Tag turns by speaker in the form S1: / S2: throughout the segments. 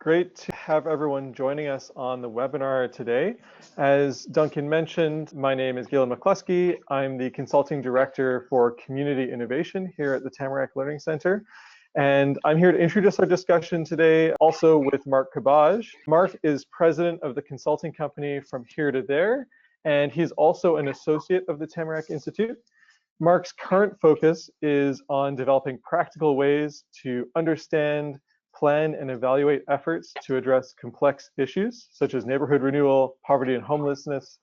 S1: Great to have everyone joining us on the webinar today. As Duncan mentioned, my name is Galen MacLusky. I'm the Consulting Director for Community Innovation here at the Tamarack Learning Center. And I'm here to introduce our discussion today also with Mark Cabaj. Mark is president of the consulting company From Here to There, and he's also an associate of the Tamarack Institute. Mark's current focus is on developing practical ways to understand, plan, and evaluate efforts to address complex issues such as neighborhood renewal, poverty and homelessness,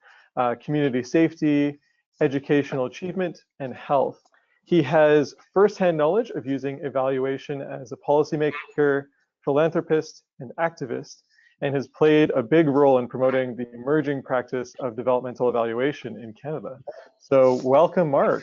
S1: community safety, educational achievement, and health. He has firsthand knowledge of using evaluation as a policymaker, philanthropist, and activist, and has played a big role in promoting the emerging practice of developmental evaluation in Canada. So welcome, Mark.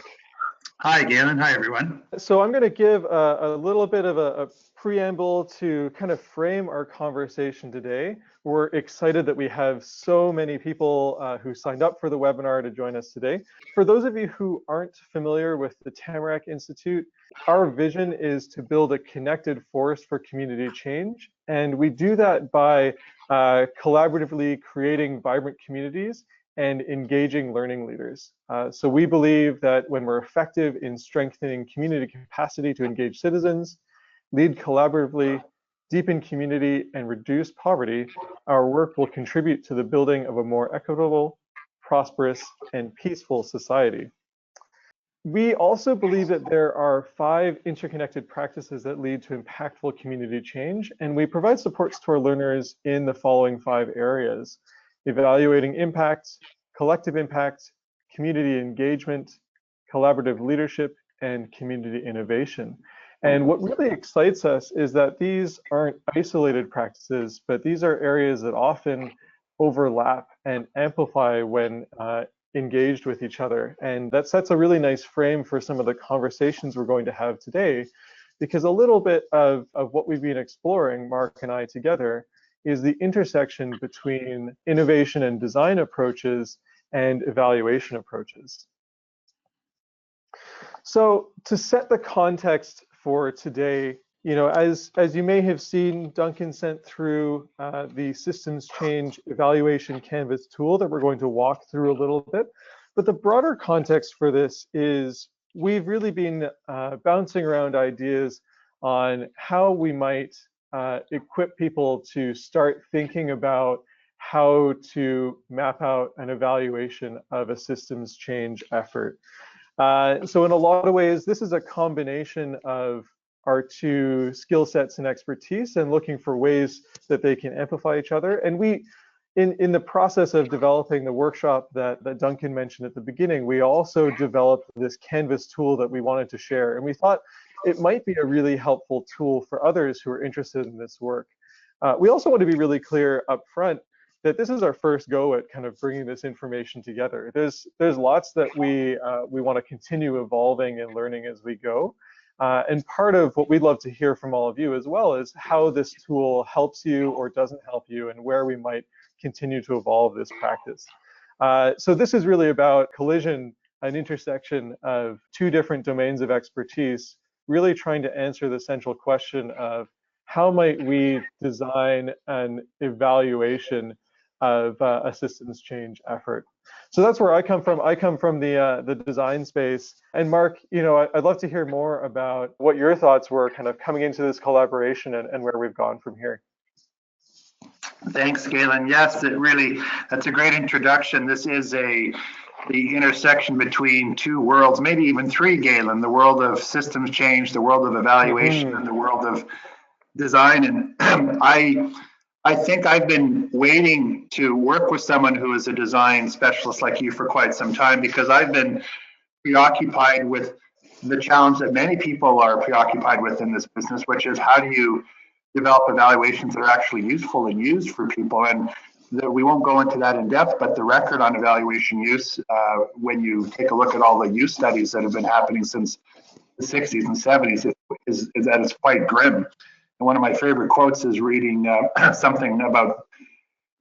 S2: Hi, Galen. Hi, everyone.
S1: So I'm going to give a little bit of a preamble to kind of frame our conversation today. We're excited that we have so many people who signed up for the webinar to join us today. For those of you who aren't familiar with the Tamarack Institute, our vision is to build a connected force for community change. And we do that by collaboratively creating vibrant communities and engaging learning leaders. So we believe that when we're effective in strengthening community capacity to engage citizens, lead collaboratively, deepen community, and reduce poverty, our work will contribute to the building of a more equitable, prosperous, and peaceful society. We also believe that there are 5 interconnected practices that lead to impactful community change, and we provide supports to our learners in the following 5 areas: evaluating impact, collective impact, community engagement, collaborative leadership, and community innovation. And what really excites us is that these aren't isolated practices, but these are areas that often overlap and amplify when engaged with each other. And that sets a really nice frame for some of the conversations we're going to have today, because a little bit of what we've been exploring, Mark and I together, is the intersection between innovation and design approaches and evaluation approaches. So to set the context for today, as you may have seen, Duncan sent through the systems change evaluation canvas tool that we're going to walk through a little bit. But the broader context for this is we've really been bouncing around ideas on how we might equip people to start thinking about how to map out an evaluation of a systems change effort. So in a lot of ways, this is a combination of our 2 skill sets and expertise and looking for ways that they can amplify each other. And we, in the process of developing the workshop that Duncan mentioned at the beginning, we also developed this Canvas tool that we wanted to share. And we thought it might be a really helpful tool for others who are interested in this work. We also want to be really clear up front that this is our first go at kind of bringing this information together. There's lots that we want to continue evolving and learning as we go. And part of what we'd love to hear from all of you as well is how this tool helps you or doesn't help you and where we might continue to evolve this practice. So this is really about collision, an intersection of 2 different domains of expertise, really trying to answer the central question of how might we design an evaluation of a systems change effort. So that's where I come from. I come from the design space. And Mark, I'd love to hear more about what your thoughts were kind of coming into this collaboration and where we've gone from here.
S2: Thanks, Galen. Yes, that's a great introduction. This is the intersection between 2 worlds, maybe even 3, Galen, the world of systems change, the world of evaluation, and the world of design. And I think I've been waiting to work with someone who is a design specialist like you for quite some time, because I've been preoccupied with the challenge that many people are preoccupied with in this business, which is how do you develop evaluations that are actually useful and used for people. And we won't go into that in depth, but the record on evaluation use, when you take a look at all the use studies that have been happening since the 60s and 70s, is that it's quite grim. And one of my favorite quotes is reading something about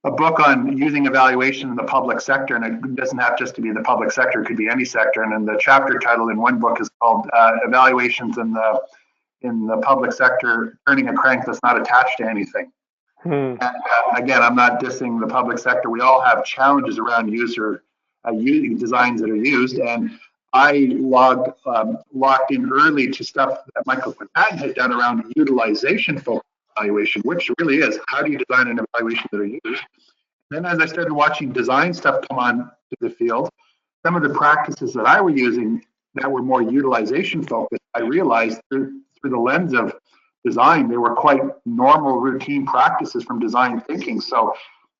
S2: a book on using evaluation in the public sector, and it doesn't have just to be the public sector, it could be any sector. And then the chapter title in one book is called Evaluations in the Public Sector, Turning a Crank That's Not Attached to Anything.
S1: Hmm.
S2: And, again, I'm not dissing the public sector. We all have challenges around user designs that are used. And I locked in early to stuff that Michael Quintan had done around utilization focused evaluation, which really is how do you design an evaluation that are used. Then as I started watching design stuff come on to the field, some of the practices that I were using that were more utilization focused, I realized through the lens of design, they were quite normal routine practices from design thinking. So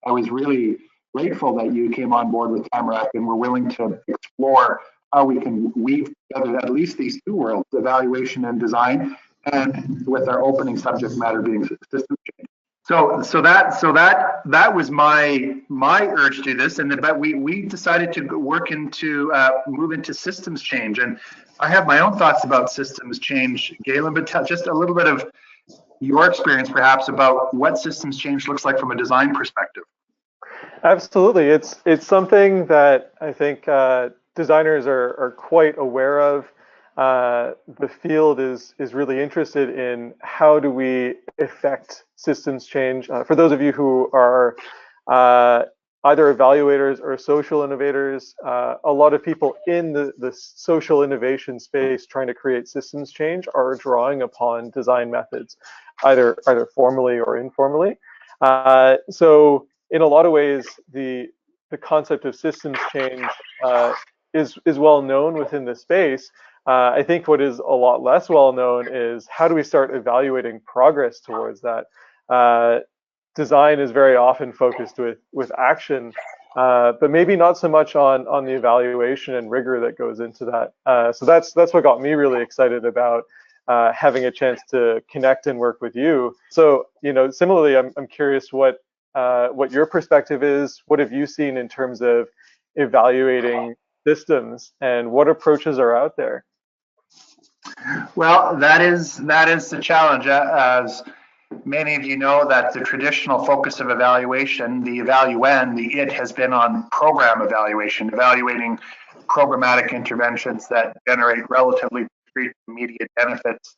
S2: I was really grateful that you came on board with Tamarack and were willing to explore how we can weave together at least these two worlds, evaluation and design, and with our opening subject matter being system change. So that was my urge to do this, but we decided to move into systems change, and I have my own thoughts about systems change, Galen. But just a little bit of your experience, perhaps, about what systems change looks like from a design perspective.
S1: Absolutely, it's something that I think designers are quite aware of. The field is really interested in how do we effect systems change. For those of you who are either evaluators or social innovators, a lot of people in the social innovation space trying to create systems change are drawing upon design methods, either formally or informally. So in a lot of ways, the concept of systems change is well known within the space. I think what is a lot less well known is how do we start evaluating progress towards that. Design is very often focused with action, but maybe not so much on the evaluation and rigor that goes into that. So that's what got me really excited about having a chance to connect and work with you. So similarly, I'm curious what your perspective is. What have you seen in terms of evaluating systems, and what approaches are out there?
S2: Well, that is the challenge. As many of you know, that the traditional focus of evaluation, the evaluand, the it has been on program evaluation, evaluating programmatic interventions that generate relatively immediate benefits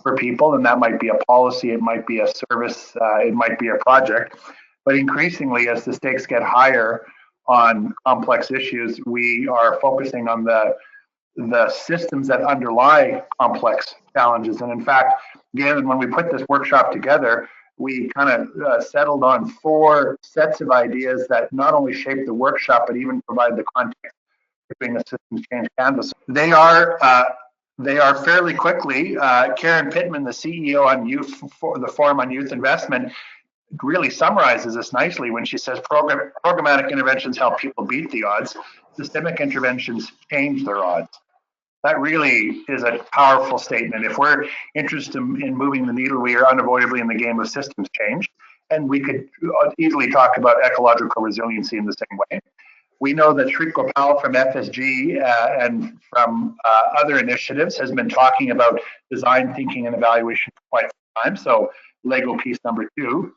S2: for people. And that might be a policy, it might be a service, it might be a project. But increasingly, as the stakes get higher on complex issues, we are focusing on the systems that underlie complex challenges. And in fact, Galen, when we put this workshop together, we kind of settled on 4 sets of ideas that not only shape the workshop, but even provide the context for doing a systems change canvas. They are fairly quickly. Karen Pittman, the CEO on the Forum on Youth Investment, really summarizes this nicely when she says programmatic interventions help people beat the odds. Systemic interventions change their odds. That really is a powerful statement. If we're interested in moving the needle, we are unavoidably in the game of systems change. And we could easily talk about ecological resiliency in the same way. We know that Sri Gopal from FSG and from other initiatives has been talking about design thinking and evaluation for quite some time. So Lego piece number 2.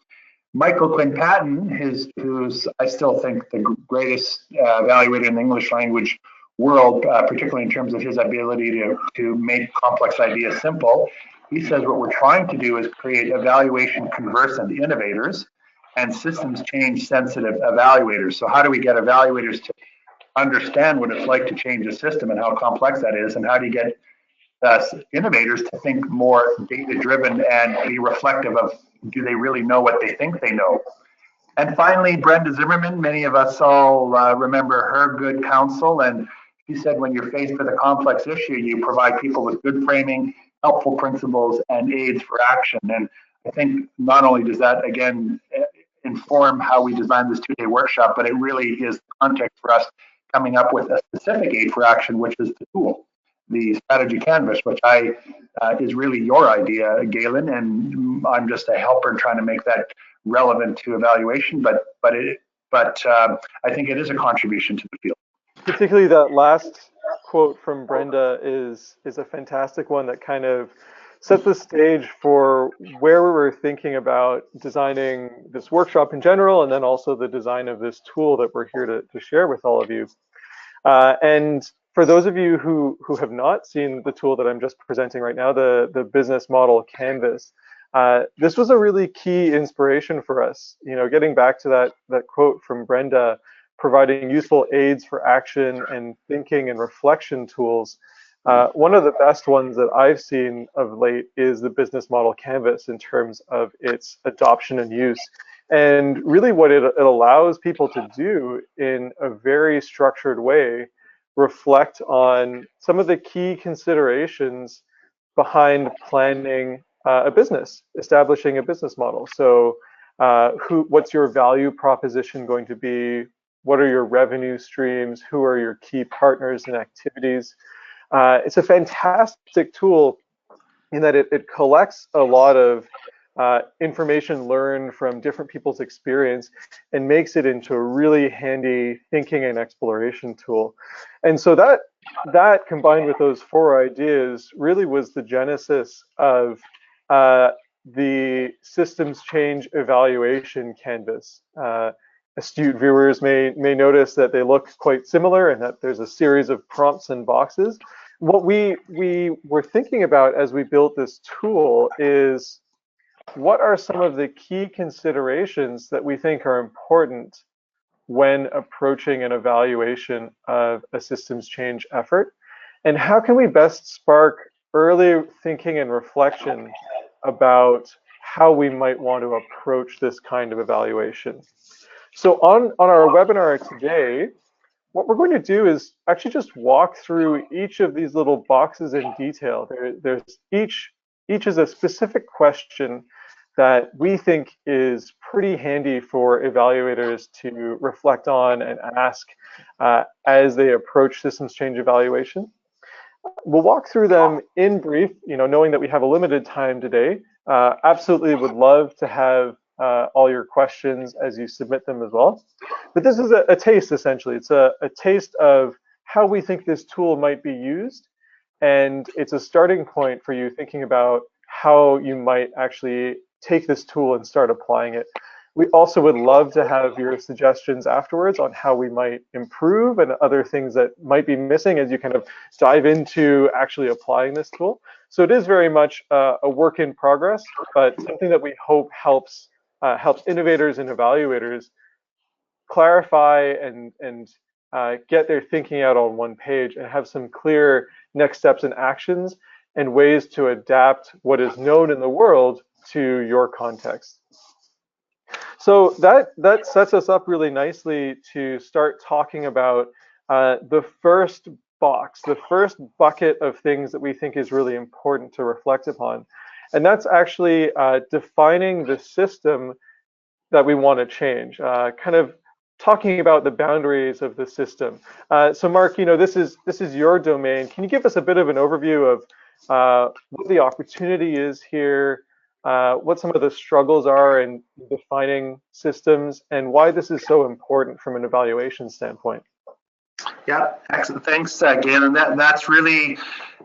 S2: Michael Quinn-Patton, who's I still think the greatest evaluator in the English language world, particularly in terms of his ability to make complex ideas simple. He says what we're trying to do is create evaluation conversant innovators and systems change sensitive evaluators. So how do we get evaluators to understand what it's like to change a system and how complex that is, and how do you get innovators to think more data driven and be reflective of, do they really know what they think they know? And finally, Brenda Zimmerman, many of us all remember her good counsel, and she said when you're faced with a complex issue, you provide people with good framing, helpful principles, and aids for action. And I think not only does that, again, inform how we designed this 2-day workshop, but it really is the context for us coming up with a specific aid for action, which is the tool, the strategy canvas, which is really your idea, Galen, and I'm just a helper in trying to make that relevant to evaluation. But I think it is a contribution to the field.
S1: Particularly that last quote from Brenda is a fantastic one that kind of set the stage for where we were thinking about designing this workshop in general, and then also the design of this tool that we're here to share with all of you. And for those of you who have not seen the tool that I'm just presenting right now, the business model canvas, this was a really key inspiration for us. Getting back to that quote from Brenda, providing useful aids for action and thinking and reflection tools. One of the best ones that I've seen of late is the business model canvas in terms of its adoption and use. And really what it allows people to do in a very structured way, reflect on some of the key considerations behind planning a business, establishing a business model. So what's your value proposition going to be? What are your revenue streams? Who are your key partners and activities? It's a fantastic tool in that it collects a lot of information learned from different people's experience and makes it into a really handy thinking and exploration tool. And so that combined with those 4 ideas really was the genesis of the systems change evaluation canvas. Astute viewers may notice that they look quite similar and that there's a series of prompts and boxes. What we were thinking about as we built this tool is, what are some of the key considerations that we think are important when approaching an evaluation of a systems change effort? And how can we best spark early thinking and reflection about how we might want to approach this kind of evaluation? So on our webinar today, what we're going to do is actually just walk through each of these little boxes in detail. There's each is a specific question that we think is pretty handy for evaluators to reflect on and ask as they approach systems change evaluation. We'll walk through them in brief, knowing that we have a limited time today. Absolutely would love to have all your questions as you submit them as well. But this is a taste, essentially. It's a taste of how we think this tool might be used. And it's a starting point for you thinking about how you might actually take this tool and start applying it. We also would love to have your suggestions afterwards on how we might improve and other things that might be missing as you kind of dive into actually applying this tool. So it is very much a work in progress, but something that we hope helps innovators and evaluators clarify and get their thinking out on one page and have some clear next steps and actions and ways to adapt what is known in the world to your context. So that sets us up really nicely to start talking about the first box, the first bucket of things that we think is really important to reflect upon. And that's actually defining the system that we want to change, kind of talking about the boundaries of the system. So Mark, this is your domain. Can you give us a bit of an overview of what the opportunity is here, what some of the struggles are in defining systems, and why this is so important from an evaluation standpoint?
S2: Yeah, excellent. Thanks, Galen.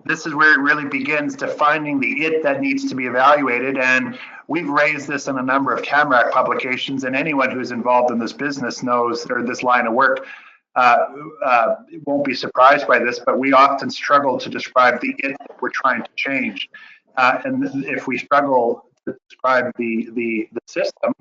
S2: This is where it really begins, defining the it that needs to be evaluated. And we've raised this in a number of Tamarack publications, and anyone who's involved in this business knows, or this line of work, won't be surprised by this, but we often struggle to describe the it that we're trying to change. And if we struggle to describe the system,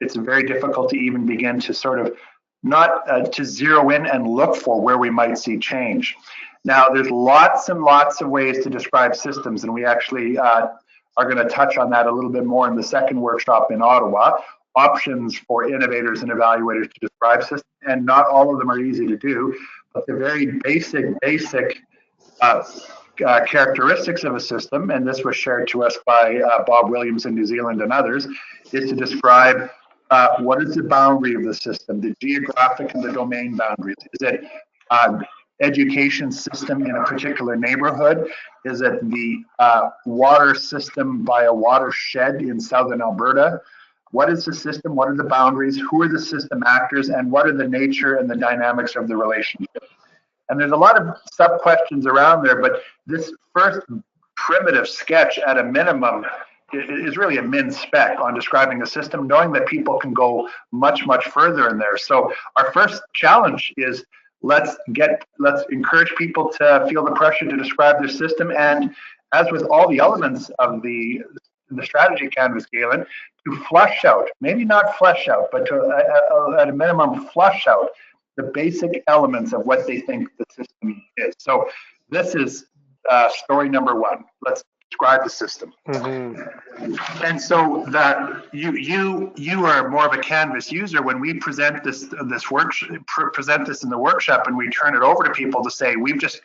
S2: it's very difficult to even begin to sort of not to zero in and look for where we might see change. Now, there's lots and lots of ways to describe systems, and we actually are going to touch on that a little bit more in the second workshop in Ottawa, options for innovators and evaluators to describe systems, and not all of them are easy to do, but the very basic characteristics of a system, and this was shared to us by Bob Williams in New Zealand and others, is to describe what is the boundary of the system, the geographic and the domain boundaries. Is it education system in a particular neighborhood? Is it the water system by a watershed in southern Alberta? What is the system? What are the boundaries? Who are the system actors? And what are the nature and the dynamics of the relationship? And there's a lot of sub-questions around there, but this first primitive sketch at a minimum is really a min spec on describing a system, knowing that people can go much, much further in there. So our first challenge is let's encourage people to feel the pressure to describe their system and as with all the elements of the strategy canvas, Galen, to flush out, maybe not flesh out, but to, at a minimum, flush out the basic elements of what they think the system is. So this is story number one. Let's describe the system. And so that you are more of a canvas user. When we present this work, present this in the workshop, and we turn it over to people to say, we've just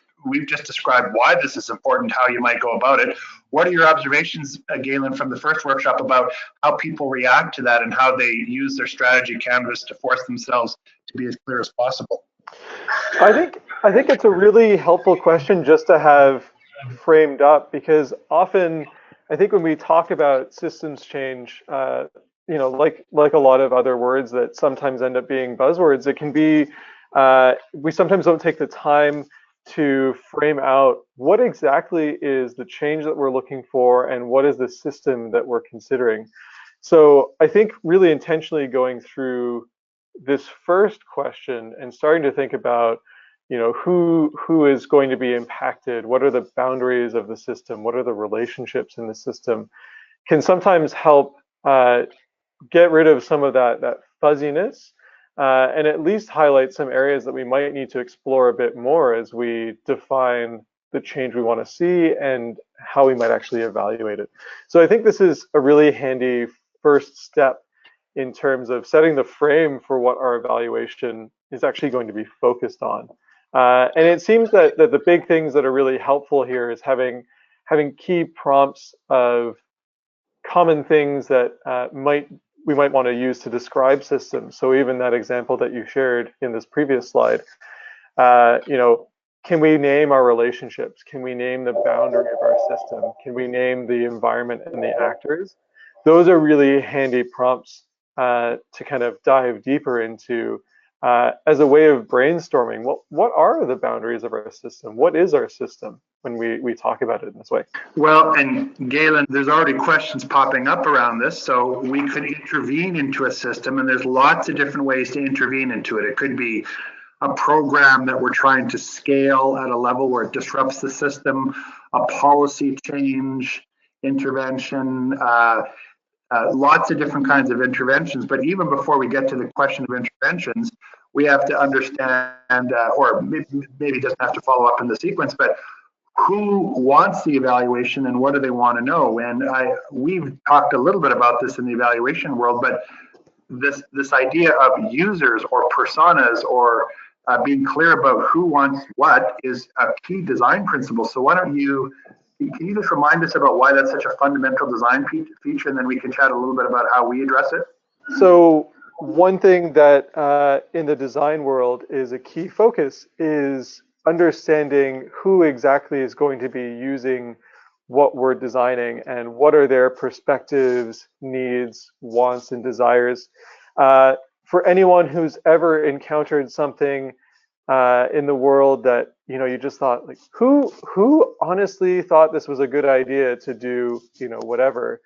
S2: described why this is important, how you might go about it. What are your observations, Galen, from the first workshop about how people react to that and how they use their strategy canvas to force themselves to be as clear as possible?
S1: I think it's a really helpful question just to have framed up, because often I think when we talk about systems change, like a lot of other words that sometimes end up being buzzwords, it can be we sometimes don't take the time to frame out what exactly is the change that we're looking for and what is the system that we're considering. So I think really intentionally going through this first question and starting to think about, who is going to be impacted, what are the boundaries of the system, what are the relationships in the system, can sometimes help get rid of some of that fuzziness, and at least highlight some areas that we might need to explore a bit more as we define the change we want to see and how we might actually evaluate it. So I think this is a really handy first step in terms of setting the frame for what our evaluation is actually going to be focused on. And it seems that the big things that are really helpful here is having key prompts of common things that we might want to use to describe systems. So even that example that you shared in this previous slide, can we name our relationships? Can we name the boundary of our system? Can we name the environment and the actors? Those are really handy prompts to kind of dive deeper into as a way of brainstorming. What are the boundaries of our system? What is our system when we talk about it in this way?
S2: Well, and Galen, there's already questions popping up around this. So we could intervene into a system, and there's lots of different ways to intervene into it. It could be a program that we're trying to scale at a level where it disrupts the system, a policy change, intervention, lots of different kinds of interventions. But even before we get to the question of interventions, we have to understand, or maybe it doesn't have to follow up in the sequence, but who wants the evaluation and what do they want to know? And we've talked a little bit about this in the evaluation world, but this idea of users or personas or being clear about who wants what is a key design principle. So why don't can you just remind us about why that's such a fundamental design feature, and then we can chat a little bit about how we address it?
S1: So one thing that in the design world is a key focus is understanding who exactly is going to be using what we're designing and what are their perspectives, needs, wants, and desires. For anyone who's ever encountered something in the world that you just thought, like, who honestly thought this was a good idea to do whatever,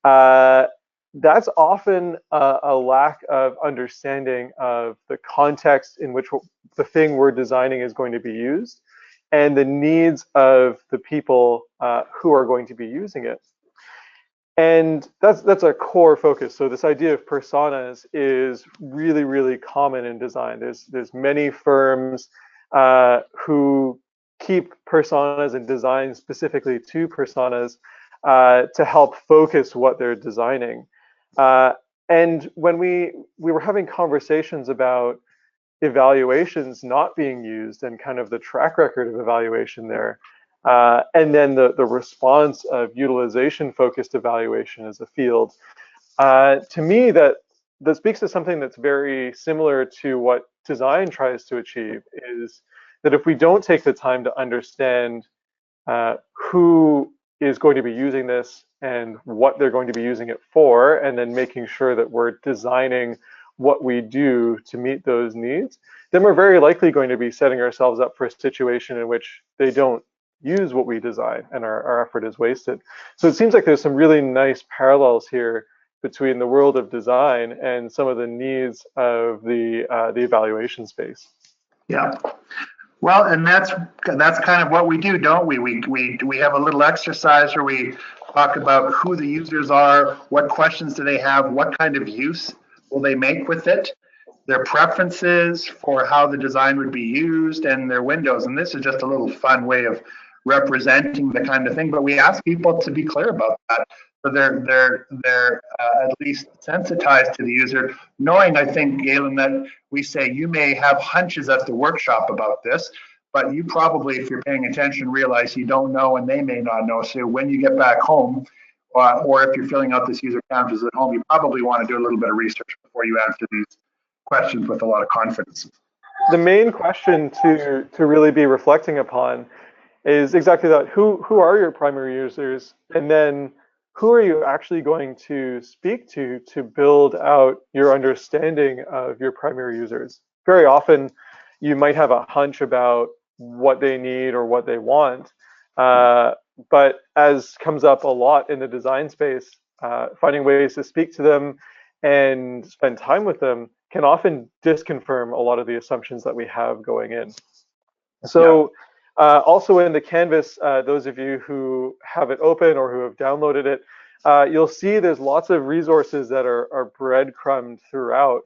S1: that's often a lack of understanding of the context in which the thing we're designing is going to be used and the needs of the people who are going to be using it. And that's a core focus. So this idea of personas is really, really common in design. There's many firms who keep personas and design specifically to personas to help focus what they're designing. And when we were having conversations about evaluations not being used and kind of the track record of evaluation there, and then the response of utilization-focused evaluation as a field, to me that speaks to something that's very similar to what design tries to achieve, is that if we don't take the time to understand who is going to be using this and what they're going to be using it for, and then making sure that we're designing what we do to meet those needs, then we're very likely going to be setting ourselves up for a situation in which they don't use what we design and our effort is wasted. So it seems like there's some really nice parallels here between the world of design and some of the needs of the evaluation space.
S2: Yeah. Well, and that's kind of what we do, don't we? We have a little exercise where we talk about who the users are, what questions do they have, what kind of use will they make with it, their preferences for how the design would be used, and their windows. And this is just a little fun way of representing the kind of thing. But we ask people to be clear about that, so they're at least sensitized to the user, knowing, I think, Galen, that we say you may have hunches at the workshop about this, but you probably, if you're paying attention, realize you don't know and they may not know. So when you get back home, or if you're filling out this user canvas at home, you probably want to do a little bit of research before you answer these questions with a lot of confidence.
S1: The main question to really be reflecting upon is exactly that. Who are your primary users? And then who are you actually going to speak to build out your understanding of your primary users? Very often, you might have a hunch about what they need or what they want, but as comes up a lot in the design space, finding ways to speak to them and spend time with them can often disconfirm a lot of the assumptions that we have going in. So also in the canvas, those of you who have it open or who have downloaded it, you'll see there's lots of resources that are breadcrumbed throughout,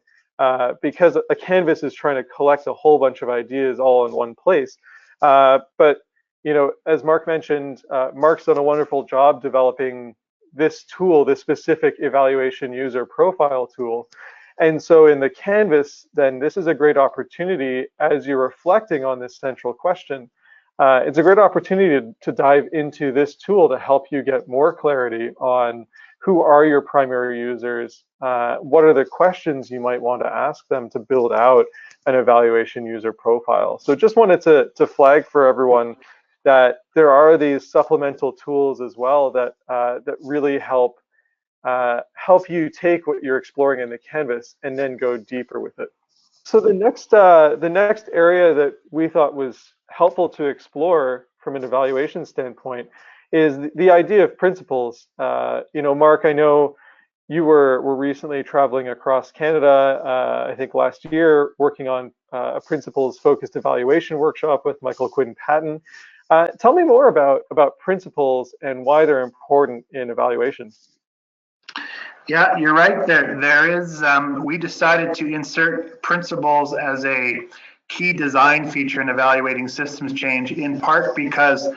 S1: because a canvas is trying to collect a whole bunch of ideas all in one place. But you know, as Mark mentioned, Mark's done a wonderful job developing this tool, this specific evaluation user profile tool. And so in the canvas, then this is a great opportunity as you're reflecting on this central question. It's a great opportunity to dive into this tool to help you get more clarity on who are your primary users, what are the questions you might want to ask them to build out an evaluation user profile. So just wanted to flag for everyone that there are these supplemental tools as well that really help you take what you're exploring in the canvas and then go deeper with it. So the next area that we thought was helpful to explore from an evaluation standpoint is the idea of principles. You know, Mark, I know you were recently traveling across Canada, I think last year, working on a principles-focused evaluation workshop with Michael Quinn Patton. Tell me more about principles and why they're important in evaluation.
S2: Yeah, you're right. There is. We decided to insert principles as a key design feature in evaluating systems change, in part because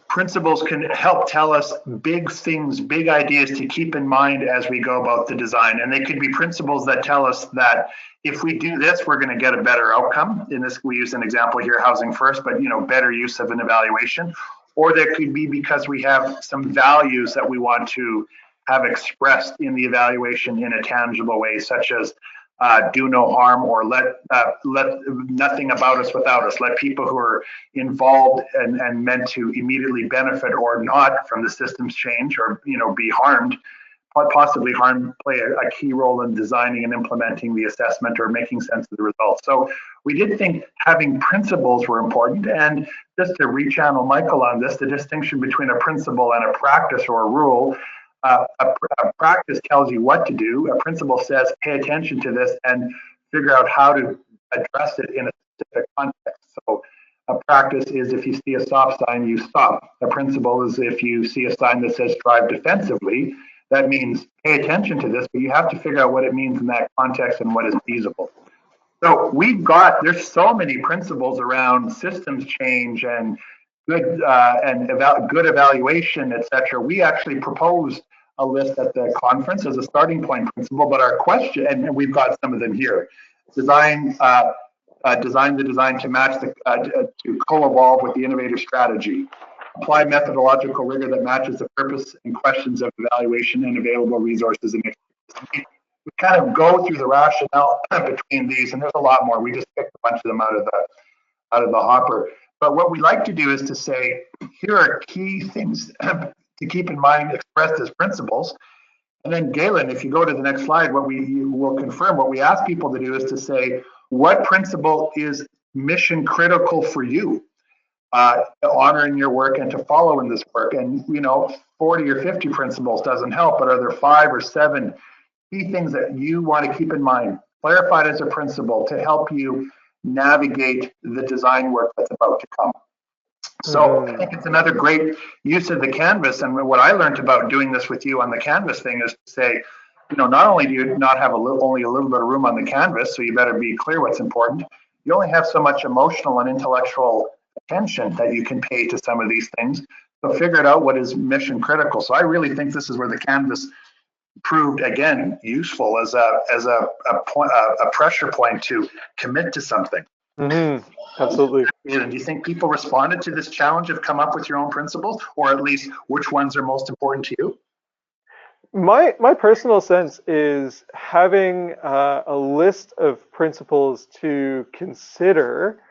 S2: principles can help tell us big things, big ideas to keep in mind as we go about the design. And they could be principles that tell us that if we do this, we're going to get a better outcome. In this, we use an example here, housing first, but you know, better use of an evaluation. Or there could be because we have some values that we want to have expressed in the evaluation in a tangible way, such as do no harm, or let nothing about us without us. Let people who are involved and meant to immediately benefit or not from the systems change, or you know, be harmed, possibly harmed, play a key role in designing and implementing the assessment or making sense of the results. So we did think having principles were important. And just to rechannel Michael on this, the distinction between a principle and a practice or a rule. A practice tells you what to do. A principle says, pay attention to this and figure out how to address it in a specific context. So a practice is if you see a stop sign, you stop. A principle is if you see a sign that says drive defensively, that means pay attention to this, but you have to figure out what it means in that context and what is feasible. So there's so many principles around systems change and good evaluation, etc. We actually proposed a list at the conference as a starting point principle, but our question, and we've got some of them here: design the design to match to co-evolve with the innovator strategy. Apply methodological rigor that matches the purpose and questions of evaluation and available resources and expertise. We kind of go through the rationale between these, and there's a lot more. We just picked a bunch of them out of the hopper. But what we like to do is to say, here are key things to keep in mind expressed as principles. And then Galen, if you go to the next slide, you will confirm what we ask people to do is to say, what principle is mission critical for you, to honor in your work and to follow in this work? And you know, 40 or 50 principles doesn't help, but are there 5 or 7 key things that you want to keep in mind, clarified as a principle to help you navigate the design work that's about to come. So I think it's another great use of the canvas. And what I learned about doing this with you on the canvas thing is to say, not only do you not have only a little bit of room on the canvas, so you better be clear what's important, you only have so much emotional and intellectual attention that you can pay to some of these things. So figure it out what is mission critical. So I really think this is where the canvas proved, again, useful as a pressure point to commit to something.
S1: Absolutely.
S2: And do you think people responded to this challenge of come up with your own principles, or at least which ones are most important to you?
S1: My personal sense is having a list of principles to consider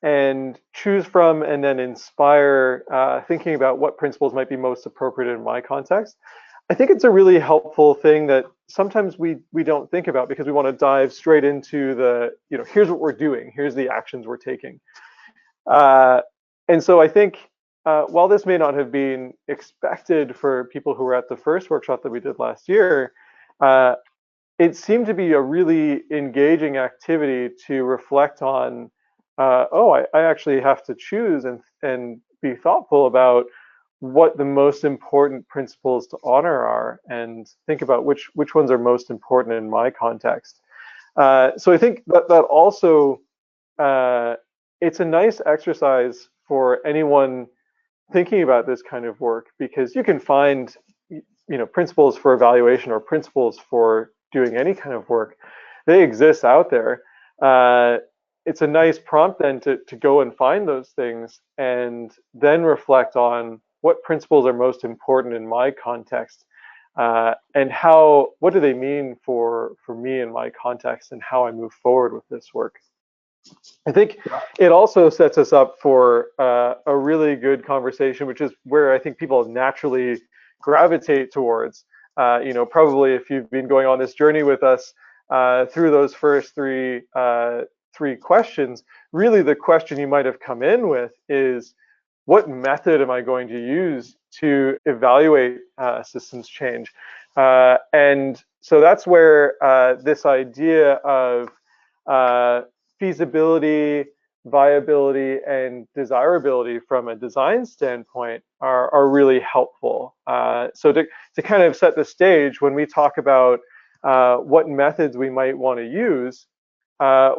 S1: and choose from, and then inspire thinking about what principles might be most appropriate in my context. I think it's a really helpful thing that sometimes we don't think about because we want to dive straight into the, here's what we're doing, here's the actions we're taking. And so I think while this may not have been expected for people who were at the first workshop that we did last year, it seemed to be a really engaging activity to reflect on, I actually have to choose and be thoughtful about what the most important principles to honor are, and think about which ones are most important in my context. So I think that also it's a nice exercise for anyone thinking about this kind of work, because you can find principles for evaluation or principles for doing any kind of work. They exist out there. It's a nice prompt then to go and find those things and then reflect on what principles are most important in my context, and what do they mean for me in my context, and how I move forward with this work. I think it also sets us up for a really good conversation, which is where I think people naturally gravitate towards. Probably if you've been going on this journey with us through those first three questions, really the question you might have come in with is, what method am I going to use to evaluate systems change? And so that's where this idea of feasibility, viability, and desirability from a design standpoint are really helpful. So to kind of set the stage, when we talk about what methods we might want to use,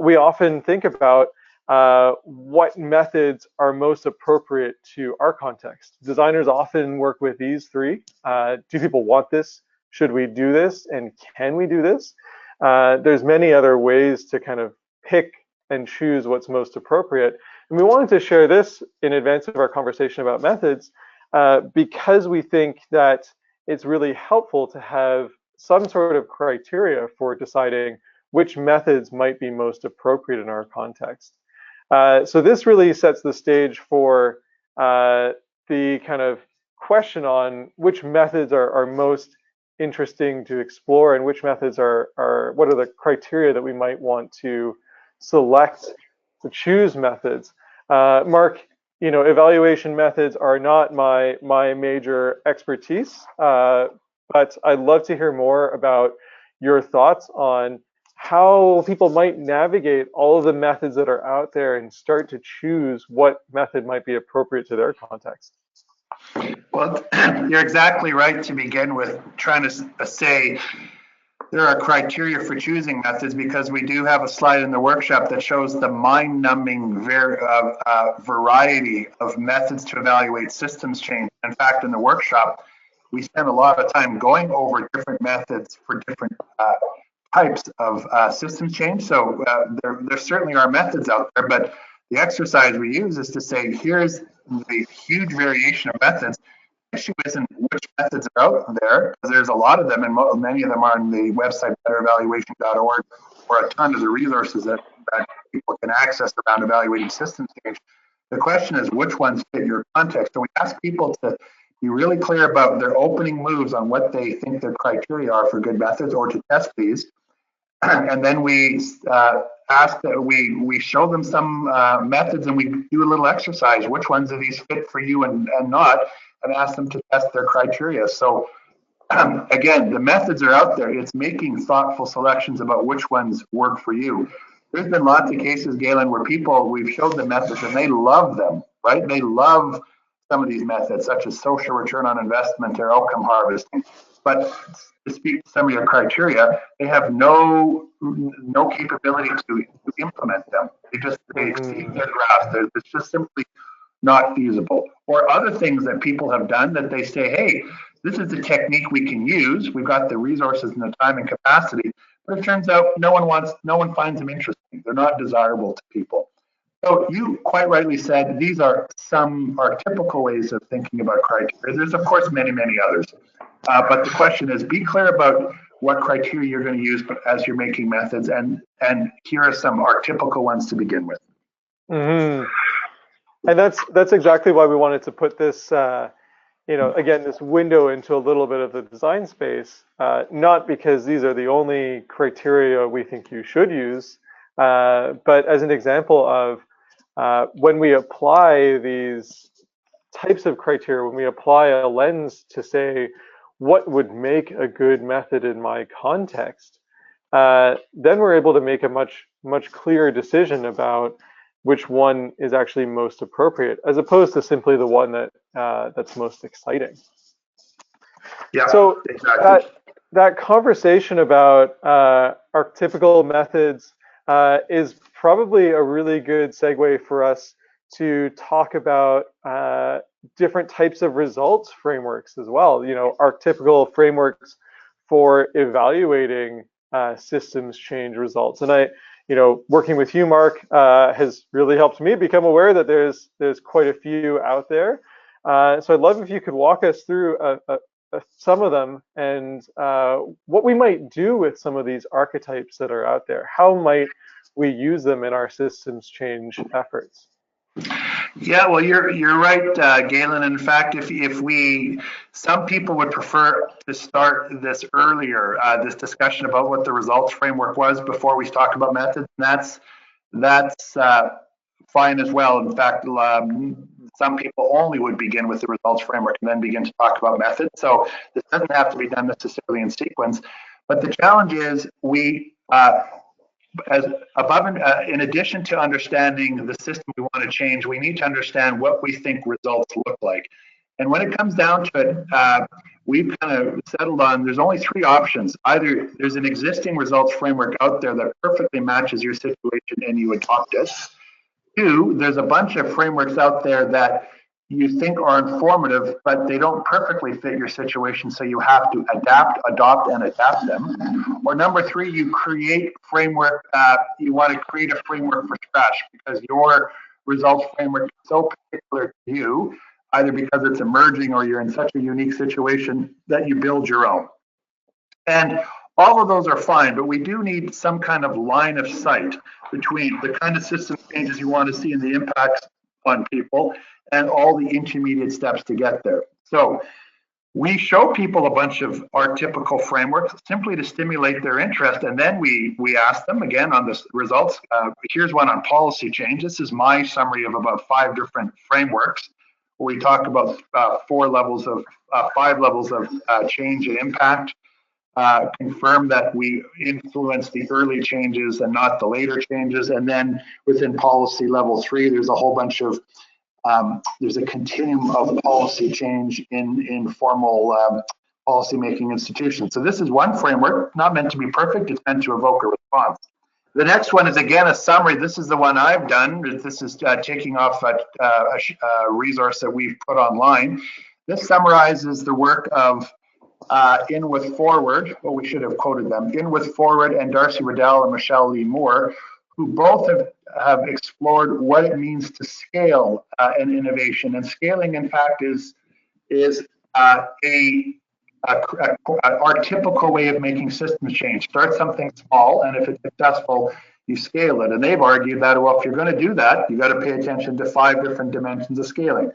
S1: we often think about what methods are most appropriate to our context. Designers often work with these three. Do people want this? Should we do this? And can we do this? There's many other ways to kind of pick and choose what's most appropriate. And we wanted to share this in advance of our conversation about methods because we think that it's really helpful to have some sort of criteria for deciding which methods might be most appropriate in our context. So this really sets the stage for the kind of question on which methods are most interesting to explore, and which methods what are the criteria that we might want to select to choose methods. Mark, evaluation methods are not my major expertise, but I'd love to hear more about your thoughts on how people might navigate all of the methods that are out there and start to choose what method might be appropriate to their context.
S2: Well, you're exactly right to begin with, trying to say there are criteria for choosing methods, because we do have a slide in the workshop that shows the mind-numbing variety of methods to evaluate systems change. In fact, in the workshop, we spent a lot of time going over different methods for different types of systems change. So there certainly are methods out there, but the exercise we use is to say, here's the huge variation of methods. The issue isn't which methods are out there, because there's a lot of them, and many of them are on the website betterevaluation.org, or a ton of the resources that people can access around evaluating systems change. The question is, which ones fit your context? So we ask people to be really clear about their opening moves on what they think their criteria are for good methods, or to test these. And then we ask that we show them some methods, and we do a little exercise. Which ones of these fit for you and not, and ask them to test their criteria. So again, the methods are out there. It's making thoughtful selections about which ones work for you. there's been lots of cases, Galen, where we've showed them methods and they love them, right? They love some of these methods, such as social return on investment or outcome harvesting. But to speak to some of your criteria, they have no capability to implement them. They exceed their grasp. It's just simply not feasible. Or other things that people have done that they say, hey, this is a technique we can use. We've got the resources and the time and capacity, but it turns out no one finds them interesting. They're not desirable to people. So you quite rightly said these are typical ways of thinking about criteria. There's of course many others, but the question is, be clear about what criteria you're going to use as you're making methods, and here are some archetypical ones to begin with.
S1: And that's exactly why we wanted to put this, again, this window into a little bit of the design space, not because these are the only criteria we think you should use, but as an example of when we apply these types of criteria, when we apply a lens to say what would make a good method in my context, then we're able to make a much clearer decision about which one is actually most appropriate, as opposed to simply the one that's most exciting.
S2: Yeah.
S1: So
S2: exactly.
S1: that conversation about archetypical methods is probably a really good segue for us to talk about different types of results frameworks as well. Archetypical frameworks for evaluating systems change results. And working with you, Mark, has really helped me become aware that there's quite a few out there. So I'd love if you could walk us through some of them and what we might do with some of these archetypes that are out there. How might we use them in our systems change efforts?
S2: Yeah, well, you're right, Galen. In fact, some people would prefer to start this earlier, this discussion about what the results framework was before we talk about methods. And that's fine as well. In fact, some people only would begin with the results framework and then begin to talk about methods. So this doesn't have to be done necessarily in sequence. But the challenge is in addition to understanding the system we want to change, we need to understand what we think results look like. And when it comes down to it, we've kind of settled on there's only three options. Either there's an existing results framework out there that perfectly matches your situation and you adopt it. Two, there's a bunch of frameworks out there that you think are informative, but they don't perfectly fit your situation, so you have to adopt and adapt them. Or number three, you create framework. You want to create a framework from scratch because your results framework is so particular to you, either because it's emerging or you're in such a unique situation that you build your own. And all of those are fine, but we do need some kind of line of sight between the kind of system changes you want to see and the impacts on people and all the intermediate steps to get there. So we show people a bunch of archetypical frameworks simply to stimulate their interest, and then we ask them again on the results. Here's one on policy change. This is my summary of about 5 different frameworks where we talk about 5 levels of change and impact. Confirm that we influence the early changes and not the later changes. And then within policy level 3, there's a whole bunch of, there's a continuum of policy change in formal policy-making institutions. So this is one framework, not meant to be perfect, it's meant to evoke a response. The next one is again a summary. This is the one I've done. This is taking off a resource that we've put online. This summarizes the work of In With Forward, well, we should have quoted them, In With Forward and Darcy Riddell and Michelle Lee Moore, who both have explored what it means to scale an innovation. And scaling, in fact, is our typical way of making systems change. Start something small, and if it's successful, you scale it. And they've argued that, well, if you're going to do that, you got to pay attention to 5 different dimensions of scaling.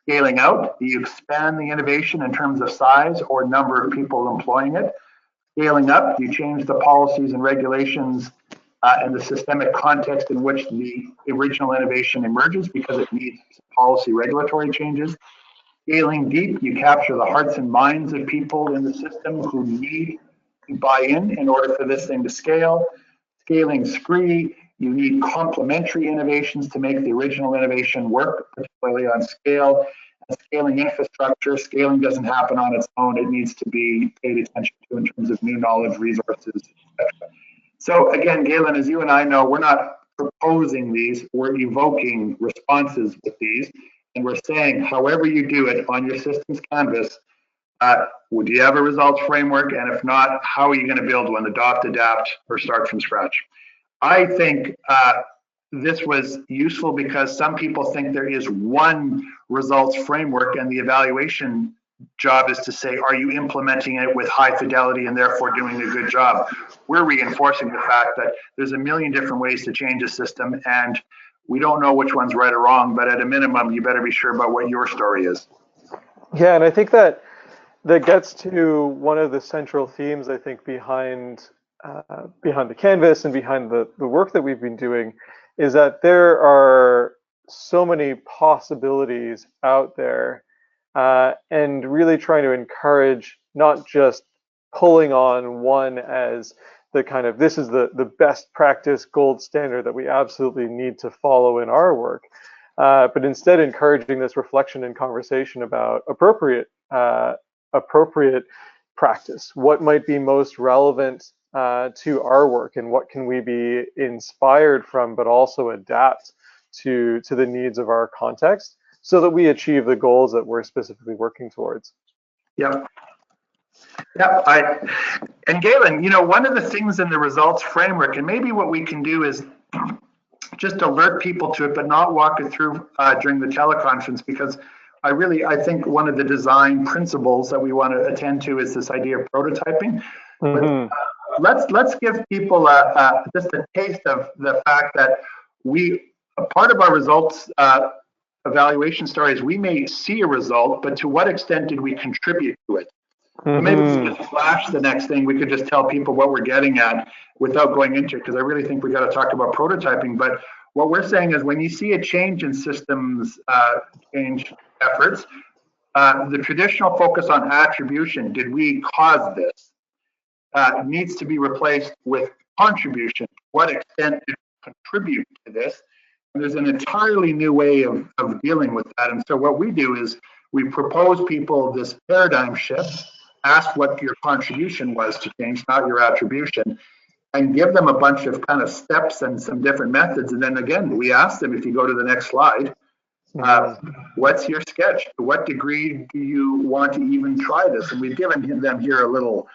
S2: Scaling out, you expand the innovation in terms of size or number of people employing it. Scaling up, you change the policies and regulations and the systemic context in which the original innovation emerges because it needs policy regulatory changes. Scaling deep, you capture the hearts and minds of people in the system who need to buy in order for this thing to scale. Scaling spree, You need complementary innovations to make the original innovation work, particularly on scale. And scaling infrastructure, scaling doesn't happen on its own. It needs to be paid attention to in terms of new knowledge, resources, etc. So again, Galen, as you and I know, we're not proposing these, we're evoking responses with these. And we're saying, however you do it on your systems canvas, would you have a results framework? And if not, how are you going to build one? Adopt, adapt, or start from scratch? I think this was useful because some people think there is one results framework, and the evaluation job is to say, are you implementing it with high fidelity and therefore doing a good job? We're reinforcing the fact that there's a million different ways to change a system, and we don't know which one's right or wrong, but at a minimum, you better be sure about what your story is.
S1: Yeah, and I think that gets to one of the central themes, I think, behind the canvas and behind the work that we've been doing, is that there are so many possibilities out there, and really trying to encourage not just pulling on one as the kind of, this is the best practice gold standard that we absolutely need to follow in our work, but instead encouraging this reflection and conversation about appropriate practice, what might be most relevant to our work, and what can we be inspired from, but also adapt to the needs of our context, so that we achieve the goals that we're specifically working towards.
S2: Yep. And Galen, one of the things in the results framework, and maybe what we can do is just alert people to it, but not walk it through during the teleconference, because I think one of the design principles that we want to attend to is this idea of prototyping. Mm-hmm. But let's give people just a taste of the fact that part of our results evaluation story is we may see a result, but to what extent did we contribute to it? Mm-hmm. So maybe we just flash the next thing. We could just tell people what we're getting at without going into it, because I really think we got to talk about prototyping. But what we're saying is, when you see a change in systems change efforts, the traditional focus on attribution, did we cause this, needs to be replaced with contribution. To what extent did we contribute to this? And there's an entirely new way of dealing with that. And so what we do is we propose people this paradigm shift, ask what your contribution was to change, not your attribution, and give them a bunch of kind of steps and some different methods. And then again, we ask them, if you go to the next slide, what's your sketch? To what degree do you want to even try this? And we've given them here a little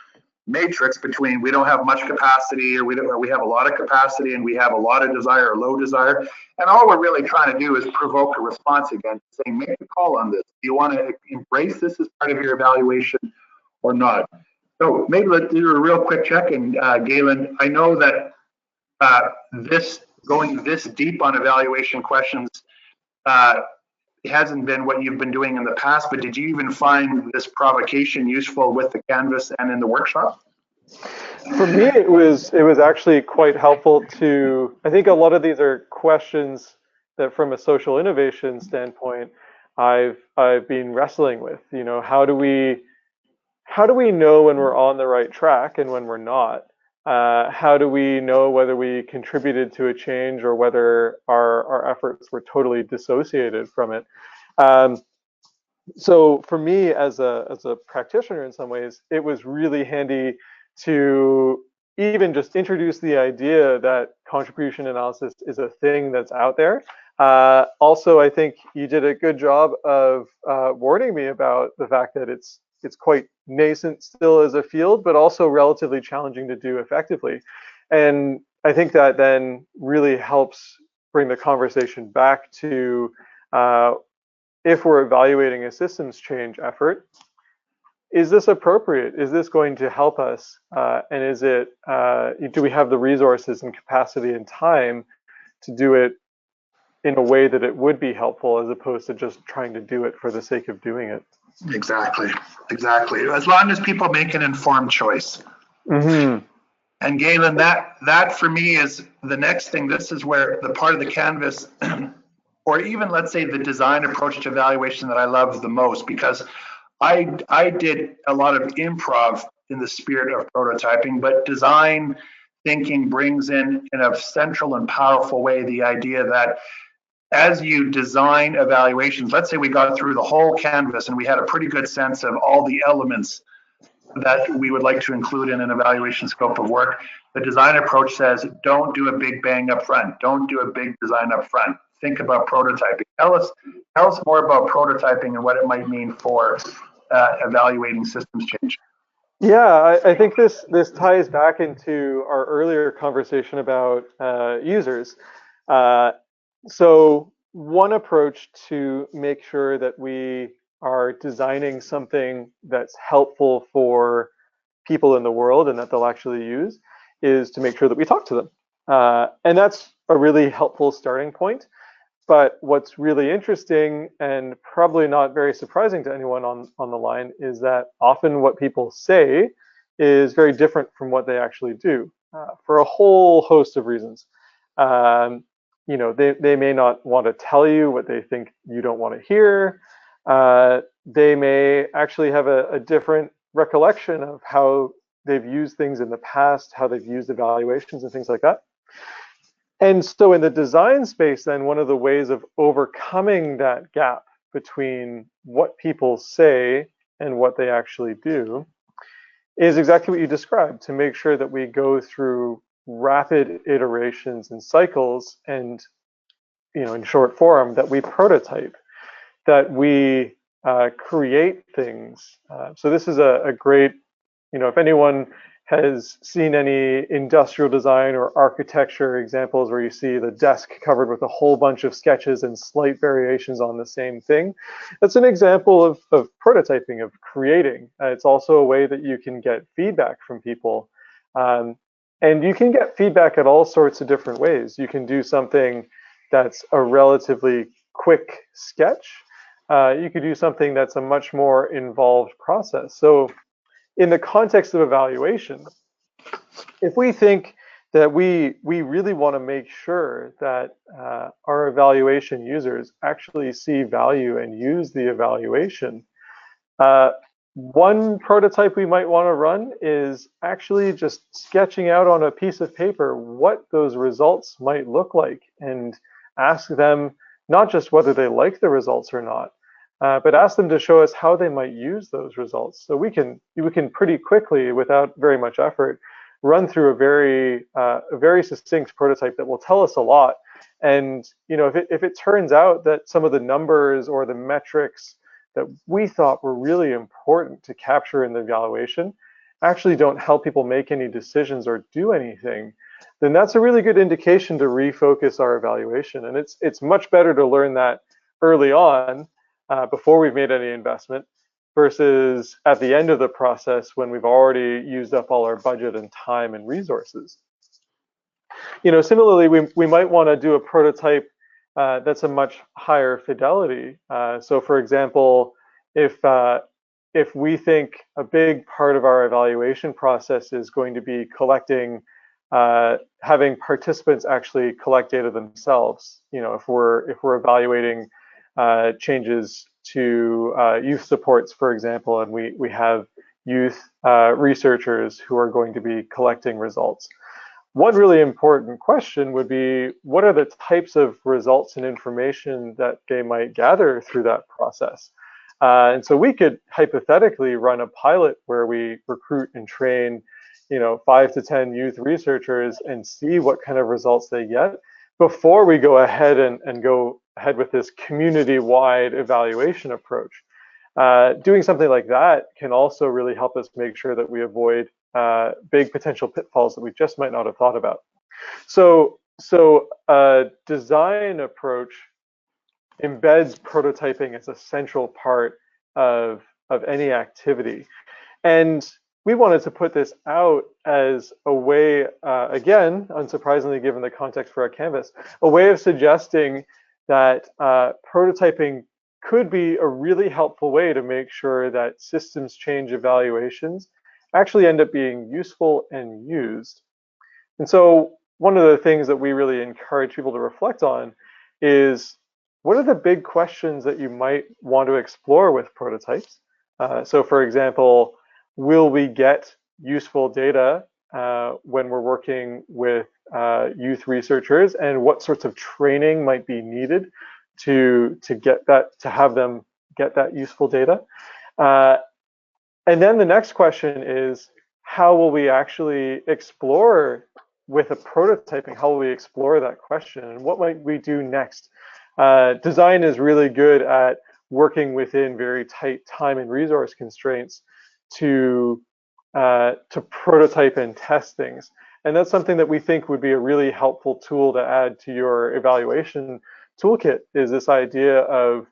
S2: matrix between we don't have much capacity, or we have a lot of capacity, and we have a lot of desire or low desire. And all we're really trying to do is provoke a response again, saying, make a call on this. Do you want to embrace this as part of your evaluation or not? So maybe let's do a real quick check. And Galen, I know that going this deep on evaluation questions hasn't been what you've been doing in the past, but did you even find this provocation useful with the canvas and in the workshop?
S1: For me, it was actually quite helpful to, I think a lot of these are questions that from a social innovation standpoint, I've been wrestling with. How do we know when we're on the right track and when we're not? How do we know whether we contributed to a change or whether our efforts were totally dissociated from it? So for me, as a practitioner, in some ways, it was really handy to even just introduce the idea that contribution analysis is a thing that's out there. Also, I think you did a good job of warning me about the fact that it's quite nascent still as a field, but also relatively challenging to do effectively. And I think that then really helps bring the conversation back to if we're evaluating a systems change effort, is this appropriate? Is this going to help us? And is it, do we have the resources and capacity and time to do it in a way that it would be helpful, as opposed to just trying to do it for the sake of doing it?
S2: Exactly. As long as people make an informed choice. Mm-hmm. And Galen, that for me is the next thing. This is where the part of the canvas, or even let's say the design approach to evaluation that I love the most, because I did a lot of improv in the spirit of prototyping, but design thinking brings in a central and powerful way the idea that as you design evaluations, let's say we got through the whole canvas and we had a pretty good sense of all the elements that we would like to include in an evaluation scope of work. The design approach says, don't do a big bang up front. Don't do a big design up front. Think about prototyping. Tell us more about prototyping and what it might mean for evaluating systems change.
S1: Yeah, I think this ties back into our earlier conversation about users. So one approach to make sure that we are designing something that's helpful for people in the world and that they'll actually use is to make sure that we talk to them. And that's a really helpful starting point. But what's really interesting and probably not very surprising to anyone on the line is that often what people say is very different from what they actually do for a whole host of reasons. You know, they may not want to tell you what they think you don't want to hear. They may actually have a different recollection of how they've used things in the past, how they've used evaluations and things like that. And so in the design space, then one of the ways of overcoming that gap between what people say and what they actually do is exactly what you described, to make sure that we go through rapid iterations and cycles and, you know, in short form, that we prototype, that we create things. So this is a great, you know, if anyone has seen any industrial design or architecture examples where you see the desk covered with a whole bunch of sketches and slight variations on the same thing, that's an example of prototyping, of creating. It's also a way that you can get feedback from people. And you can get feedback at all sorts of different ways. You can do something that's a relatively quick sketch. You could do something that's a much more involved process. So in the context of evaluation, if we think that we really want to make sure that our evaluation users actually see value and use the evaluation, one prototype we might want to run is actually just sketching out on a piece of paper what those results might look like and ask them not just whether they like the results or not, but ask them to show us how they might use those results. So we can pretty quickly, without very much effort, run through a very succinct prototype that will tell us a lot. And you know, if it turns out that some of the numbers or the metrics that we thought were really important to capture in the evaluation actually don't help people make any decisions or do anything, then that's a really good indication to refocus our evaluation. And it's much better to learn that early on, before we've made any investment, versus at the end of the process when we've already used up all our budget and time and resources. You know, similarly, we might want to do a prototype that's a much higher fidelity. So for example, if we think a big part of our evaluation process is going to be collecting, having participants actually collect data themselves, you know, if we're evaluating changes to youth supports, for example, and we have youth researchers who are going to be collecting results. One really important question would be, what are the types of results and information that they might gather through that process? And so we could hypothetically run a pilot where we recruit and train, you know, 5 to 10 youth researchers and see what kind of results they get before we go ahead and go ahead with this community-wide evaluation approach. Doing something like that can also really help us make sure that we avoid big potential pitfalls that we just might not have thought about. So a design approach embeds prototyping as a central part of any activity. And we wanted to put this out as a way, again, unsurprisingly given the context for our canvas, a way of suggesting that prototyping could be a really helpful way to make sure that systems change evaluations actually end up being useful and used. And so one of the things that we really encourage people to reflect on is, what are the big questions that you might want to explore with prototypes? So for example, will we get useful data when we're working with youth researchers, and what sorts of training might be needed to get that, to have them get that useful data. And then the next question is, how will we actually explore with a prototyping? How will we explore that question, and what might we do next? Design is really good at working within very tight time and resource constraints to prototype and test things. And that's something that we think would be a really helpful tool to add to your evaluation toolkit, is this idea of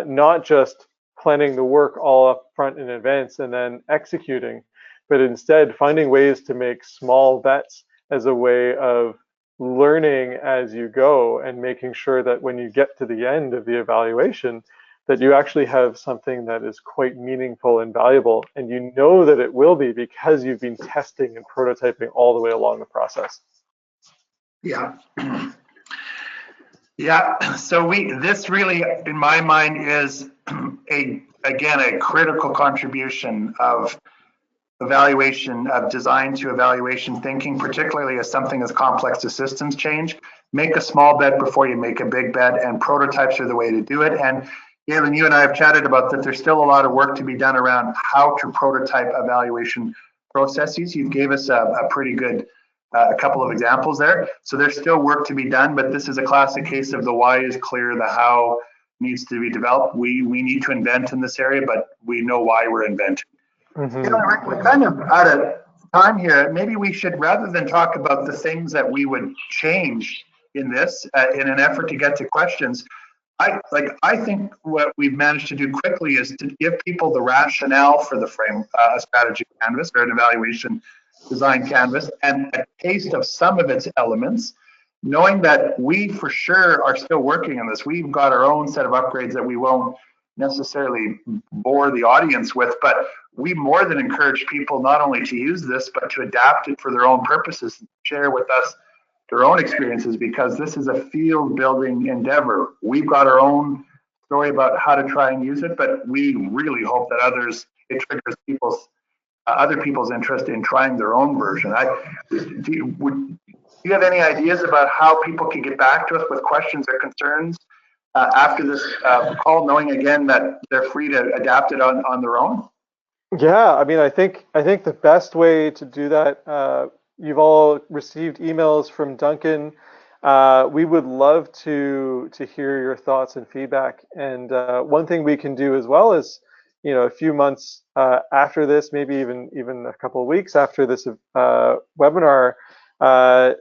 S1: not just planning the work all up front in advance and then executing, but instead finding ways to make small bets as a way of learning as you go, and making sure that when you get to the end of the evaluation, that you actually have something that is quite meaningful and valuable, and you know that it will be because you've been testing and prototyping all the way along the process.
S2: Yeah. Yeah, so this really, in my mind, is again a critical contribution of evaluation, of design to evaluation thinking, particularly as something as complex as systems change. Make a small bet before you make a big bet, and prototypes are the way to do it. And Galen, you and I have chatted about that. There's still a lot of work to be done around how to prototype evaluation processes. You gave us a pretty good a couple of examples there. So there's still work to be done, but this is a classic case of the why is clear, the how needs to be developed. We need to invent in this area, but we know why we're inventing.
S1: Mm-hmm.
S2: You know, Rick, we're kind of out of time here. Maybe we should, rather than talk about the things that we would change in this, in an effort to get to questions, I think what we've managed to do quickly is to give people the rationale for the frame, strategy canvas or an evaluation design canvas, and a taste of some of its elements, knowing that we for sure are still working on this. We've got our own set of upgrades that we won't necessarily bore the audience with, but we more than encourage people not only to use this, but to adapt it for their own purposes, and share with us their own experiences, because this is a field building endeavor. We've got our own story about how to try and use it, but we really hope that it triggers other people's interest in trying their own version. Do you have any ideas about how people can get back to us with questions or concerns after this call, knowing again that they're free to adapt it on their own?
S1: Yeah, I mean, I think the best way to do that, you've all received emails from Duncan. We would love to hear your thoughts and feedback. And one thing we can do as well is, a few months after this, maybe even a couple of weeks after this webinar,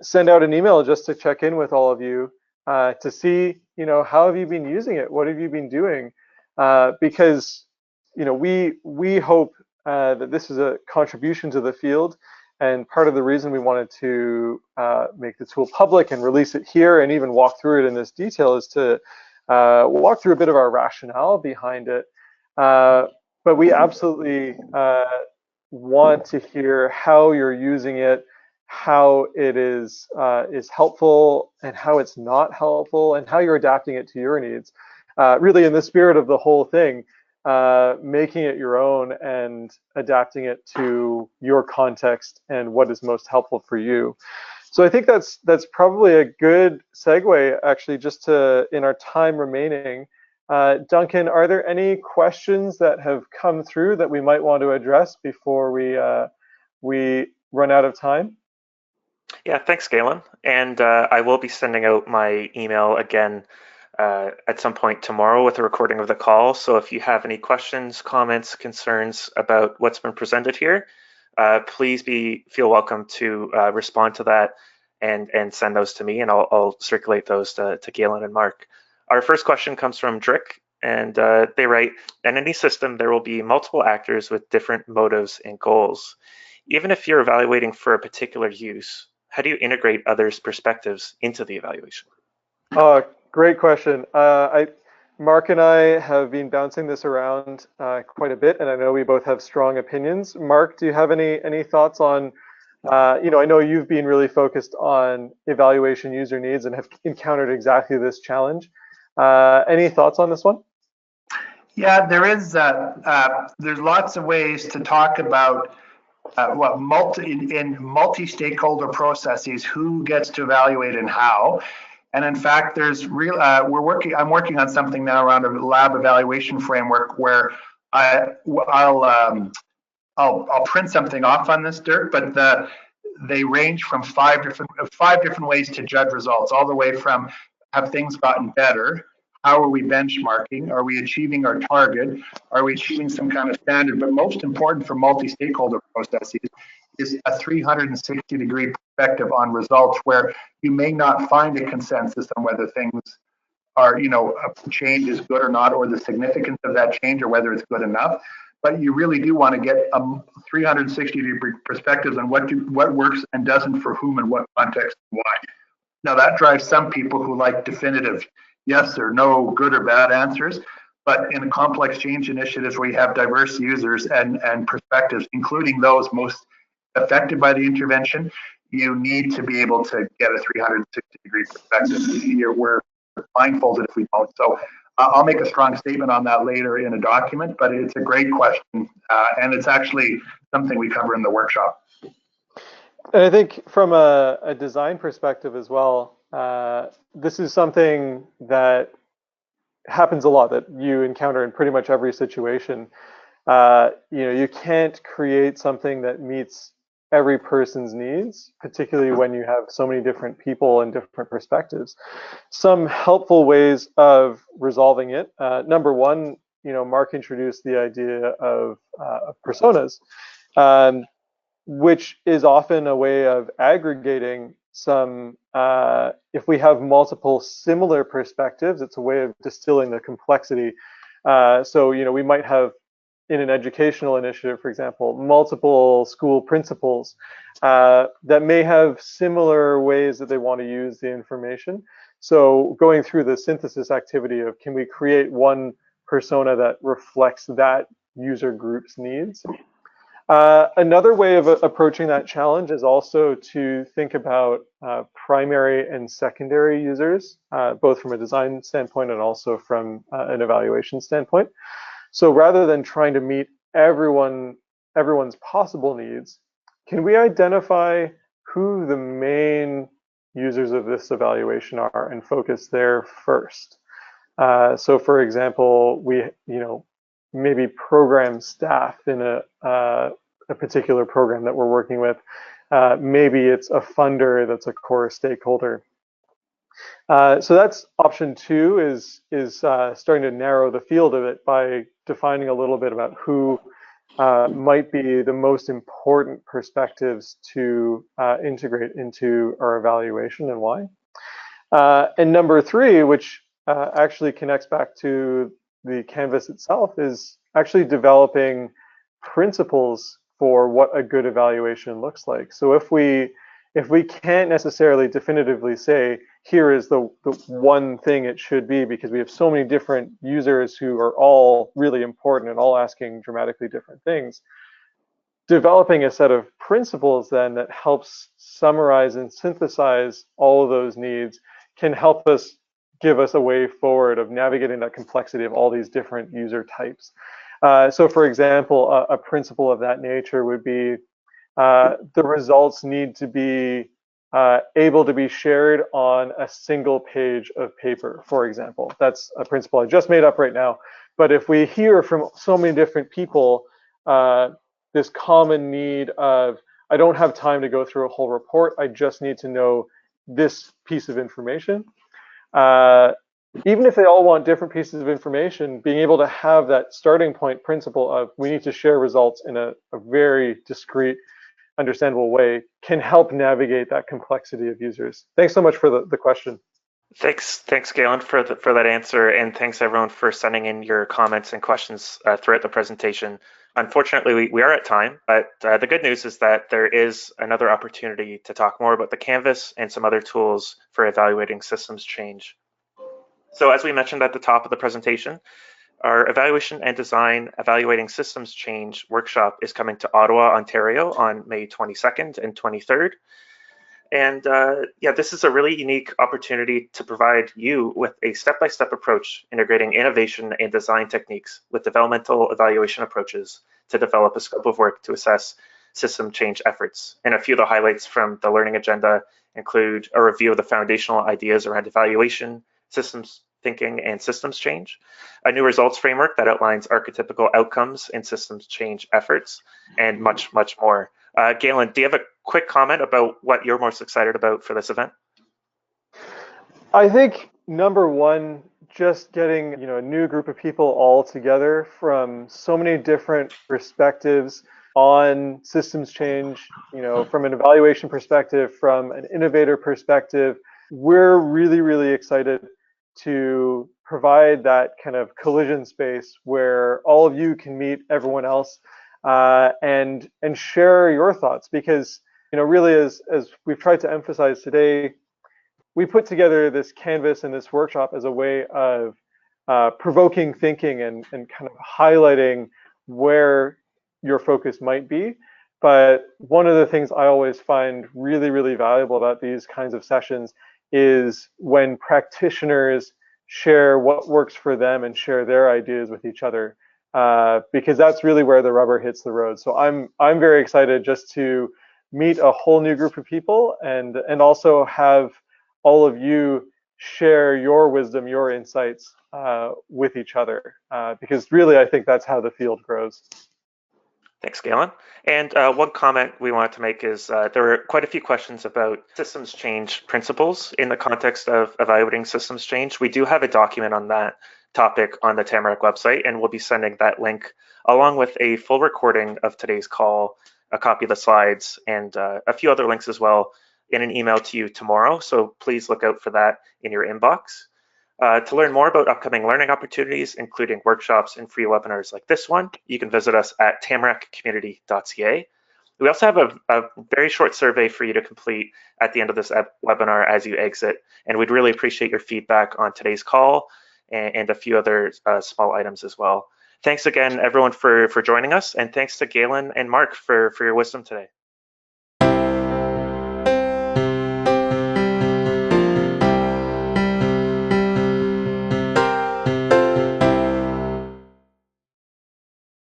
S1: send out an email just to check in with all of you to see, how have you been using it? What have you been doing? Because, we hope that this is a contribution to the field. And part of the reason we wanted to make the tool public and release it here and even walk through it in this detail is to walk through a bit of our rationale behind it. But we absolutely want to hear how you're using it, how it is helpful and how it's not helpful, and how you're adapting it to your needs. Really, in the spirit of the whole thing, making it your own and adapting it to your context and what is most helpful for you. So I think that's probably a good segue, actually, just in our time remaining. Duncan, are there any questions that have come through that we might want to address before we run out of time?
S3: Yeah, thanks, Galen. And I will be sending out my email again at some point tomorrow with a recording of the call. So if you have any questions, comments, concerns about what's been presented here, please feel welcome to respond to that and send those to me, and I'll circulate those to Galen and Mark. Our first question comes from Drick, and they write, in any system, there will be multiple actors with different motives and goals. Even if you're evaluating for a particular use, how do you integrate others' perspectives into the evaluation?
S1: Great question. Mark and I have been bouncing this around quite a bit, and I know we both have strong opinions. Mark, do you have any thoughts on, I know you've been really focused on evaluation user needs and have encountered exactly this challenge. Any thoughts on this one?
S2: Yeah, there's lots of ways to talk about in multi-stakeholder processes, who gets to evaluate and how. And in fact, there's real. I'm working on something now around a lab evaluation framework where I'll print something off on this, Dirk, but they range from five different ways to judge results, all the way from have things gotten better? How are we benchmarking? Are we achieving our target? Are we achieving some kind of standard? But most important for multi-stakeholder processes is a 360-degree perspective on results, where you may not find a consensus on whether things are, a change is good or not, or the significance of that change, or whether it's good enough. But you really do want to get a 360-degree perspectives on what works and doesn't for whom and what context and why. Now that drives some people who like definitive yes or no, good or bad answers. But in complex change initiatives where you have diverse users and perspectives, including those most affected by the intervention, you need to be able to get a 360-degree perspective. We're blindfolded if we don't. So I'll make a strong statement on that later in a document, but it's a great question. And it's actually something we cover in the workshop.
S1: And I think from a design perspective as well, this is something that happens a lot, that you encounter in pretty much every situation. You can't create something that meets every person's needs, particularly when you have so many different people and different perspectives. Some helpful ways of resolving it. Number one, Mark introduced the idea of personas, which is often a way of aggregating some, if we have multiple similar perspectives, it's a way of distilling the complexity. So, we might have, in an educational initiative, for example, multiple school principals that may have similar ways that they want to use the information. So going through the synthesis activity of, can we create one persona that reflects that user group's needs? Another way of approaching that challenge is also to think about primary and secondary users, both from a design standpoint and also from an evaluation standpoint. So rather than trying to meet everyone's possible needs, can we identify who the main users of this evaluation are and focus there first? So for example, we, maybe program staff in a particular program that we're working with. Maybe it's a funder that's a core stakeholder. So that's option two, is starting to narrow the field of it by defining a little bit about who might be the most important perspectives to integrate into our evaluation and why. And number three, which actually connects back to the Canvas itself, is actually developing principles for what a good evaluation looks like. So if we can't necessarily definitively say, here is the one thing it should be, because we have so many different users who are all really important and all asking dramatically different things, developing a set of principles then that helps summarize and synthesize all of those needs can help us, give us a way forward of navigating that complexity of all these different user types. So for example, a principle of that nature would be the results need to be able to be shared on a single page of paper, for example. That's a principle I just made up right now. But if we hear from so many different people this common need of, I don't have time to go through a whole report, I just need to know this piece of information. Even if they all want different pieces of information, being able to have that starting point principle of, we need to share results in a very discrete, understandable way, can help navigate that complexity of users. Thanks so much for the question.
S3: Thanks, Galen, for that answer, and thanks everyone for sending in your comments and questions throughout the presentation. Unfortunately, we are at time, but the good news is that there is another opportunity to talk more about the Canvas and some other tools for evaluating systems change. So as we mentioned at the top of the presentation, our Evaluation and Design Evaluating Systems Change workshop is coming to Ottawa, Ontario on May 22nd and 23rd. And this is a really unique opportunity to provide you with a step-by-step approach integrating innovation and design techniques with developmental evaluation approaches to develop a scope of work to assess system change efforts. And a few of the highlights from the learning agenda include a review of the foundational ideas around evaluation, systems thinking, and systems change, a new results framework that outlines archetypical outcomes in systems change efforts, and much, much more. Galen, do you have a quick comment about what you're most excited about for this event?
S1: I think number one, just getting a new group of people all together from so many different perspectives on systems change, from an evaluation perspective, from an innovator perspective. We're really, really excited to provide that kind of collision space where all of you can meet everyone else and share your thoughts, because really, as we've tried to emphasize today, we put together this canvas and this workshop as a way of provoking thinking and kind of highlighting where your focus might be. But one of the things I always find really, really valuable about these kinds of sessions is when practitioners share what works for them and share their ideas with each other, because that's really where the rubber hits the road. So I'm very excited just to meet a whole new group of people and also have all of you share your wisdom, your insights with each other, because really I think that's how the field grows.
S3: Thanks, Galen. And one comment we wanted to make is there were quite a few questions about systems change principles in the context of evaluating systems change. We do have a document on that topic on the Tamarack website, and we'll be sending that link along with a full recording of today's call, a copy of the slides, and a few other links as well in an email to you tomorrow. So please look out for that in your inbox. To learn more about upcoming learning opportunities, including workshops and free webinars like this one, you can visit us at tamarackcommunity.ca. We also have a very short survey for you to complete at the end of this webinar as you exit, and we'd really appreciate your feedback on today's call and a few other small items as well. Thanks again, everyone, for joining us, and thanks to Galen and Mark for your wisdom today.